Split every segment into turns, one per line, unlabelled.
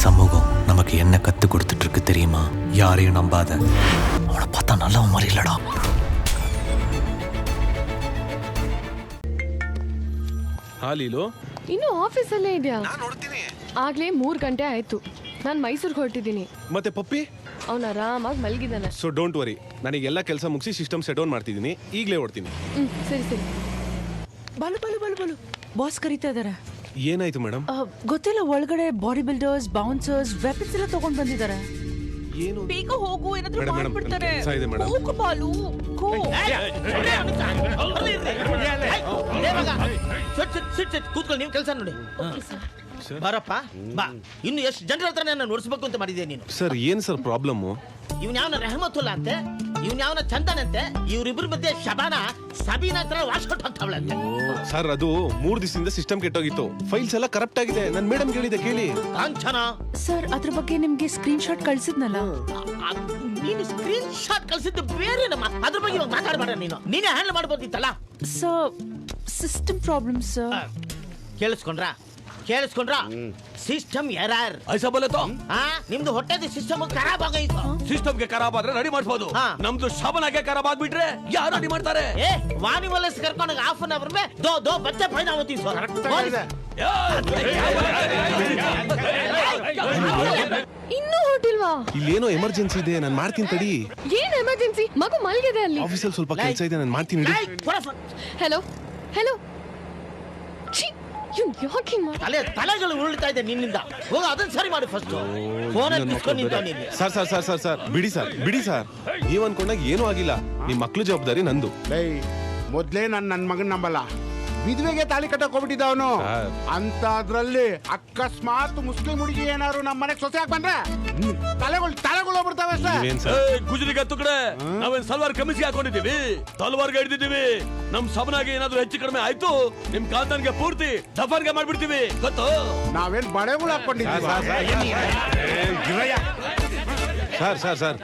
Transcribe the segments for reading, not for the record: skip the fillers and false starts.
சமூகம் நமக்கு என்ன கத்து கொடுத்துட்டு இருக்கு தெரியுமா? யாரையும் நம்பாத. அவனை பார்த்தா நல்லவன் மாதிரி இல்லடா.
ಲೀಲು
ಇನ್ನು ಆಫೀಸಲ್ಲೇ ಇದೆಯಾ? ಆಗ್ಲೇ 3 ಗಂಟೆ ಆಯ್ತು. ನಾನು ಮೈಸೂರಿಗೆ ಹೊರಟಿದ್ದೀನಿ.
ಮತ್ತೆ ಪಪ್ಪಿ
ಅವನು ಆರಾಮಾಗಿ ಮಲಗಿದ್ದಾನೆ.
ಸೊ ಡೋಂಟ್ ವರಿ, ನನಗೆಲ್ಲ ಕೆಲಸ ಮುಗಿಸಿ ಸಿಸ್ಟಮ್ ಸೆಟ್ ಡೌನ್ ಮಾಡ್ತಿದ್ದೀನಿ. ಈಗಲೇ ಹೊಡ್ತೀನಿ.
ಸರಿ ಸರಿ.
ಬಾಲು ಬಾಲು ಬಾಲು ಬಾಲು ಬಾಸ್ ಕರೀತಾ ಇದಾರೆ.
ಏನಾಯ್ತು ಮೇಡಮ್?
ಗೊತ್ತಿಲ್ಲ, ಒಳಗಡೆ ಬಾಡಿ ಬಿಲ್ಡರ್ಸ್, ಬೌನ್ಸರ್ಸ್, ವೆಪನ್ಸ್ ಎಲ್ಲ ತಗೊಂಡ್ ಬಂದಿದ್ದಾರೆ.
ಏನು?
ಬೇಗ ಹೋಗು, ಏನಾದ್ರೂ
ಮೇಡಮ್, ಮೇಡಮ್,
ಮಾಡ್ಬಿಡ್ತಾರೆ.
ಕೆಲ್ಸ ಇದೆ ಮೇಡಮ್.
ಹೋಗು ಬಾಲು, ಗೋ.
ಕೂತ್ಕೊಳ್ಳಿ, ನೀವು ಕೆಲಸ ನೋಡಿ. ಬರಪ್ಪ ಬಾ. ಇನ್ನು ಎಷ್ಟು ಜನರ ಹತ್ರ ನಾನು ನೋಡಿಸ್ಬೇಕು ಅಂತ ಮಾಡಿದ್ದೆ ನೀನು?
ಸರ್ ಏನ್ ಸರ್ ಪ್ರಾಬ್ಲಮ್?
ಇವ್ನ ಯಾವನ ರೆಹಮತುಲ್ಲಾ ಅಂತೆ, ಇವ್ನ ಯಾವನ ಚಂದನಂತೆ, ಇವ್ರಿಬ್ರ ಮಧ್ಯೆ ಶಬಾನ ಸಬೀನಾ ಹತ್ರ ವಾಶ್ಔಟ್ ಆಗ್ತಾವಳಂತೆ.
ಸರ್ ಅದು 3 ದಿವಸದಿಂದ ಸಿಸ್ಟಮ್ ಕೆಟ್ಟೋಗಿತ್ತು. ಫೈಲ್ಸ್ ಎಲ್ಲ ಕರಪ್ಟ್ ಆಗಿದೆ. ನಾನು ಮೇಡಮ್ ಹೇಳಿದೆ, ಕೇಳಿ.
ಕಾಂಚನ
ಸರ್, ಅದ್ರ ಬಗ್ಗೆ ನಿಮ್ಗೆ ಸ್ಕ್ರೀನ್ ಶಾಟ್ ಕಳ್ಸಿದ್ನಲ್ಲ.
ನೀನು ಸ್ಕ್ರೀನ್ ಶಾಟ್ ಕಳ್ಸಿದ್ದು ಬೇರೆ ನಮ್ಮ. ಅದ್ರ ಬಗ್ಗೆ ಇವಾಗ ಮಾತಾಡಬೇಡ ನೀನು. ನೀನೇ ಹ್ಯಾಂಡಲ್ ಮಾಡ್ಬೋದಿತ್ತಲ್ಲ.
Sir, system problem sir.
ಕೇಳಿಸ್ಕೊಂಡ್ರ ಸಿಸ್ಟಮ್ ಎರರ್.
ಐಸಾ ಬೋಲೆ ತೋ
ನಿಮ್ದು ಹೊಟ್ಟೆದ ಸಿಸ್ಟಮ್ ಖರಾಬ್ ಆಗೋಯ್ತು.
ಸಿಸ್ಟಮ್ ಗೆ ಖರಾಬ್ ಆದ್ರೆ ರೆಡಿ ಮಾಡ್ಬೋದು. ನಮ್ದು ಶಬನಾಗೆ ಖರಾಬ್ ಆಗ್ಬಿಟ್ರೆ ಯಾರು ರೆಡಿ ಮಾಡ್ತಾರೆ?
ವಾನಿ ವಲಸ್ ಕರ್ಕೊಂಡಾಗ ಹಾಫ್ ಅನ್ ಅವರ್ में दो बच्चे पैदा होती सर.
ಇನ್ನೂ ಹೊರಟಿಲ್ವಾ?
ಇಲ್ಲೇನೋ ಎಮರ್ಜೆನ್ಸಿ ಇದೆ, ನಾನು ಮಾಡ್ತೀನಿ ತಡಿ.
ಏನ್ ಎಮರ್ಜೆನ್ಸಿ? ಮಗು ಮಲಗಿದೆ ಅಲ್ಲಿ.
ಆಫೀಸಲ್ಲಿ ಸ್ವಲ್ಪ ಕೆಲಸ ಇದೆ, ನಾನು ಮಾಡ್ತೀನಿ.
Hello hello.
ತಲೆಗಳು ಉರುಳ್ತಾ ಇದೆ ನಿನ್ನಿಂದ. ಹೋಗ ಅದನ್ನ ಸರಿ ಮಾಡಿ ಫಸ್ಟ್. ಫೋನ್ ಕಿಸ್ಕೊಂಡು ನಿಂತವನಿಗೆ.
ಸರ್ ಬಿಡಿ ಸರ್. ನೀವ್ ಅನ್ಕೊಂಡಾಗ ಏನೂ ಆಗಿಲ್ಲ. ನಿಮ್ ಮಕ್ಳು ಜವಾಬ್ದಾರಿ ನಂದು.
ಮೊದ್ಲೇ ನನ್ನ ಮಗನ್ ನಂಬಲ್ಲ. ವಿಧವೆಗೆ ತಾಳಿ ಕಟ್ಟಕ್ ಹೋಗ್ಬಿಟ್ಟಿದ್ದ ಅವನು. ಅಂತ ಅದ್ರಲ್ಲಿ ಅಕಸ್ಮಾತ್ ಮುಸ್ಲಿಂ ಹುಡುಗಿ ಏನಾದ್ರು ನಮ್ಮ ಮನೆಗೆ ಸೊಸೆ ಹಾಕ್ ಬಂದ್ರೆ ತಲೆಗಳು ಹೋಗ್ಬಿಡ್ತಾವೆ ಅಷ್ಟೇ.
ಗುಜರಿಗೆ ತುಕಡೆ ನಾವೇನ್ ಸಲ್ವಾರ್ ಕಮಿಸ್ಗೆ ಹಾಕೊಂಡಿದ್ದೀವಿ, ತಲ್ವಾರ್ಗೆ ಹಿಡಿದಿದ್ದೀವಿ. ನಮ್ ಸಬನಾಗೆ ಏನಾದ್ರು ಹೆಚ್ಚು ಕಡಿಮೆ ಆಯ್ತು, ನಿಮ್ ಕಾಂತನ್ಗೆ ಪೂರ್ತಿ ದಫನ್ಗೆ ಮಾಡ್ಬಿಡ್ತೀವಿ, ಗೊತ್ತು?
ನಾವೇನ್ ಬಳೆಗಳು ಹಾಕೊಂಡಿದ್ದೀವಿ.
ಸರ್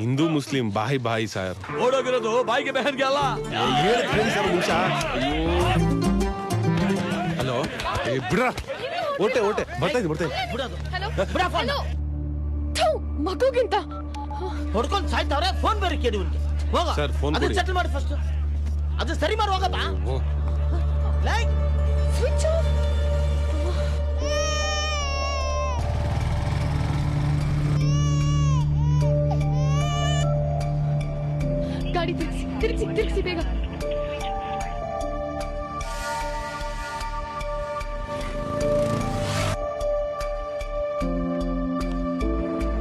ಹಿಂದೂ ಮುಸ್ಲಿಂ ಬಾಯಿ ಸರ್.
ಓಡೋಗಿರೋದು ಬಾಯಿಗೆ ಬೆಹನ್ಗೆ ಅಲ್ಲ.
ಹಲೋ ಬಿಡ್ರ, ಓಟೆ ಬರ್ತಾ ಇದ್ದೀನಿ.
ಮಗುಗಿಂತ
ಹೊಡ್ಕೊಂಡು ಸಾಯ್ತಾವ್ರೆ. ಫೋನ್ ಬೇರೆ ಕೇಳಿ ಇವ್ರಿಗೆ. ಹೋಗ
ಸರ್, ಫೋನ್
ಅದನ್ನ ಸೆಟಲ್ ಮಾಡಿ ಫಸ್ಟ್. ಅದು ಸರಿ ಮಾಡಿ ಹೋಗಪ್ಪ. Like
switch off. ಗಾಡಿ ತಿರ್ಗಿಸಿ ಬೇಗ.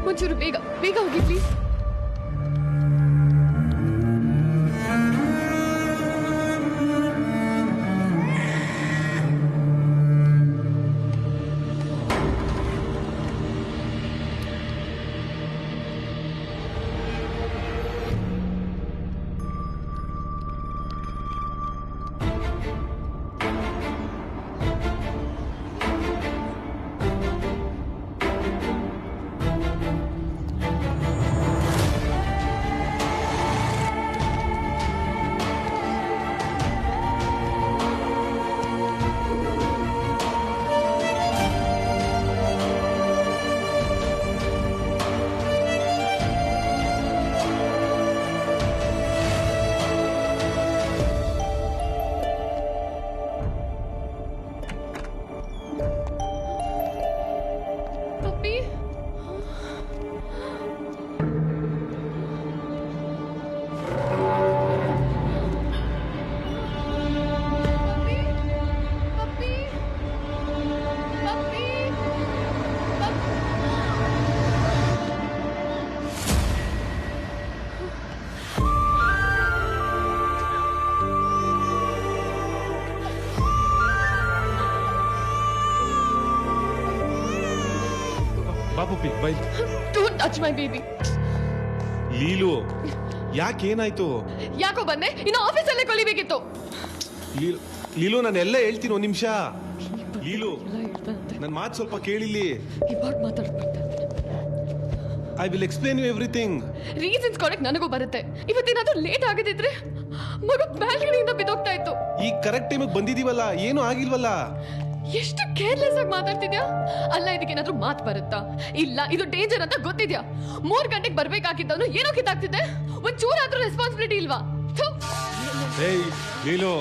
ಒಂಚೂರು ಬೇಗ ಹೋಗಿ please. Don't touch my baby.
Leelu, ಯಾಕೇನಾಯ್ತು?
ಯಾಕೋ ಬಂದೆ? ಇನ್ನು ಆಫೀಸಲ್ಲೇ ಕೊಲಿಬೇಕಿತ್ತು.
ಲೀಲು, ನಾನು ಎಲ್ಲ ಹೇಳ್ತೀನಿ, ಒಂದ್ ನಿಮಿಷ. ಲೀಲು, ನನ್ನ ಮಾತು ಸ್ವಲ್ಪ ಕೇಳಿಲ್ಲಿ.
ಇವಾಗ ಮಾತಾಡ್ಬಾರ್ದು.
I will explain you everything.
Reasons ಕೊಡಕ್ ನನಗೂ ಬರುತ್ತೆ. ಇವತ್ತೇನಾದ್ರೂ ಲೇಟ್ ಆಗದಿದ್ರೆ ಮಗು ಬ್ಯಾಲ್ಕನಿಯಿಂದ ಬಿದ್ದೋಗ್ತಾ ಇತ್ತು.
ಈಗ ಕರೆಕ್ಟ್ ಟೈಮಿಗೆ ಬಂದಿದೀವಲ್ಲ, ಏನು ಆಗಿಲ್ವಲ್ಲ.
ಎಷ್ಟು ಕೇರ್ಲೆಸ್ ಆಗಿ ಮಾತಾಡ್ತಿದ್ಯಾ. ಅಲ್ಲ ಇದಕ್ಕೇನಾದ್ರೂ ಮಾತು ಬರುತ್ತಾ? ಇಲ್ಲ ಇದು ಡೇಂಜರ್ ಅಂತ ಗೊತ್ತಿದ್ಯಾ. 3 ಗಂಟೆಗೆ ಬರ್ಬೇಕಾಗಿದ್ದವನು ಏನೋ ಕಿತ್ತಾಗ್ತಿದ್ದೆ. ಒಂದ್ ಚೂರಾದ್ರೂ ರೆಸ್ಪಾನ್ಸಿಬಿಲಿಟಿ ಇಲ್ವಾ? ಥು.
ಏಯ್ ಲೀಲು,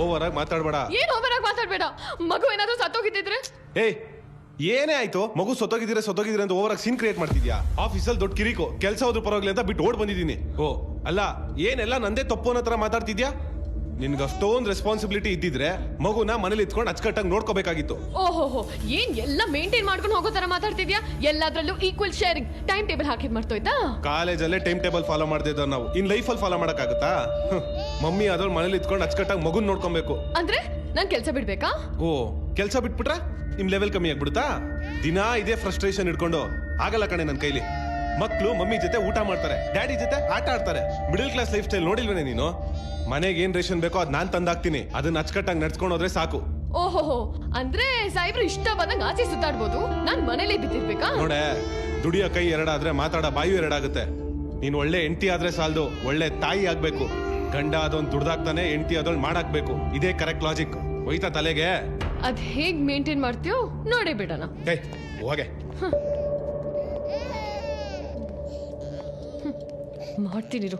ಓವರ್ ಆಗಿ ಮಾತಾಡ್ಬೇಡ.
ಏನ್ ಓವರ್ ಆಗಿ ಮಾತಾಡ್ಬೇಡ. ಮಗು ಏನಾದ್ರೂ ಸತ್ತೋಗಿದ್ದಿದ್ರೆ?
ಏಯ್ ಏನೇ ಆಯ್ತು, ಮಗು ಸೊತ್ತೋಗಿದ್ರೆ ಅಂತ ಓವರ್ ಆಗಿ ಸೀನ್ ಕ್ರಿಯೇಟ್ ಮಾಡ್ತಿದ್ಯಾ. ಆಫೀಸಲ್ಲಿ ದೊಡ್ಡ ಕಿರಿಕೋ, ಕೆಲಸ ಹೋದ್ರು ಪರವಾಗಿಲ್ಲ ಅಂತ ಬಿಟ್ಟು ಓಡ್ ಬಂದಿದ್ದೀನಿ. ಓ ಅಲ್ಲ, ಏನೆಲ್ಲ ನಂದೇ ತಪ್ಪು ಅನ್ನೋ ತರ ಮಾತಾಡ್ತಿದ್ಯಾ. ನಿನ್ಗೆ ಅಷ್ಟೊಂದು ರೆಸ್ಪಾನ್ಸಿಬಿಲಿಟಿ ಇದ್ದಿದ್ರೆ ಮಗುನ ಮನೇಲಿ ಇತ್ಕೊಂಡು ಅಚ್ಚುಕಟ್ಟಾಗಿ ನೋಡ್ಕೋಬೇಕಾಗಿತ್ತು.
ಓಹೋ, ಏನ್ ಎಲ್ಲ ಮೇಂಟೈನ್ ಮಾಡ್ಕೊಂಡು ಹೋಗೋ ತರ ಮಾತಾಡ್ತಿದ್ಯಾ. ಎಲ್ಲಾದ್ರಲ್ಲೂ ಈಕ್ವಲ್ ಶೇರಿಂಗ್ ಟೈಮ್ ಟೇಬಲ್ ಹಾಕಿದ್ ಮರ್ತೋಯ್ತಾ?
ಕಾಲೇಜಲ್ಲೇ ಟೈಮ್ ಟೇಬಲ್ ಫಾಲೋ ಮಾಡ್ತಿದ್ದ ನಾವು, ಇನ್ ಲೈಫಲ್ಲಿ ಫಾಲೋ ಮಾಡಕ್ಕಾಗತ್ತಾ? ಮಮ್ಮಿ ಆದವ್ರು ಮನೇಲಿ ಇತ್ಕೊಂಡು ಅಚ್ಚುಕಟ್ಟಾಗಿ ಮಗುನ್ ನೋಡ್ಕೊಬೇಕು.
ಅಂದ್ರೆ ನಾನ್ ಕೆಲ್ಸ ಬಿಡ್ಬೇಕಾ?
ಓ ಕೆಲಸ ಬಿಟ್ಬಿಟ್ರೆ ನಿಮ್ ಲೆವೆಲ್ ಕಮ್ಮಿ ಆಗ್ಬಿಡುತ್ತಾ? ದಿನಾ ಇದೇ ಫ್ರಸ್ಟ್ರೇಷನ್ ಇಟ್ಕೊಂಡು ಆಗಲ್ಲ ಕಣೆ ನನ್ನ ಕೈಲಿ. ಮಕ್ಳು ಮಮ್ಮಿ ಜೊತೆ ಊಟ ಮಾಡ್ತಾರೆ, ಡ್ಯಾಡಿ ಜೊತೆ ಆಟ ಆಡ್ತಾರೆ. ಮಿಡಲ್ ಕ್ಲಾಸ್ ಲೈಫ್ ಸ್ಟೈಲ್ ನೋಡಿಲ್ವೇನೆ ನೀನು? ಮನೆಗೆ ಏನ್ ರೇಷನ್ ಬೇಕೋ ಅದ್ ನಾನ್ ತಂದಾಕ್ತೀನಿ, ಅದನ್ನ ಅಚ್ಚುಕಟ್ಟಾಗಿ ನಡ್ಸ್ಕೊಂಡು ಹೋದ್ರೆ ಸಾಕು.
ಓಹೋ, ಅಂದ್ರೆ ಸಾಹೇಬ್ರು ಇಷ್ಟ ಬಂದಂಗ ಆಚೆ ಸುತ್ತಾಡ್ಬೋದು, ನಾನ್ ಮನೇಲಿ ಬಿದ್ದಿರ್ಬೇಕಾ?
ನೋಡೆ, ದುಡಿಯೋ ಕೈ ಎರಡಾದ್ರೆ ಮಾತಾಡೋ ಬಾಯು ಎರಡಾಗುತ್ತೆ. ನೀನ್ ಒಳ್ಳೆ ಹೆಂಡತಿ ಆದ್ರೆ ಸಾಲ್ದು, ಒಳ್ಳೆ ತಾಯಿ ಆಗ್ಬೇಕು. ಗಂಡ ಅದೊಂದು ದುಡ್ದಾಕ್ತಾನೆ, ಹೆಂಡತಿ ಅದೊಂದು ಮಾಡಾಕ್ಬೇಕು. ಇದೇ ಕರೆಕ್ಟ್ ಲಾಜಿಕ್. ಹೋಯ್ತಾ ತಲೆಗೆ?
ಅದ್ ಹೇಗ್ ಮೇಂಟೈನ್ ಮಾಡ್ತೀಯೋ ನೋಡೇ ಬಿಡೋಣ.
ಹೋಗೆ
ಮಾಡ್ತೀನಿರು.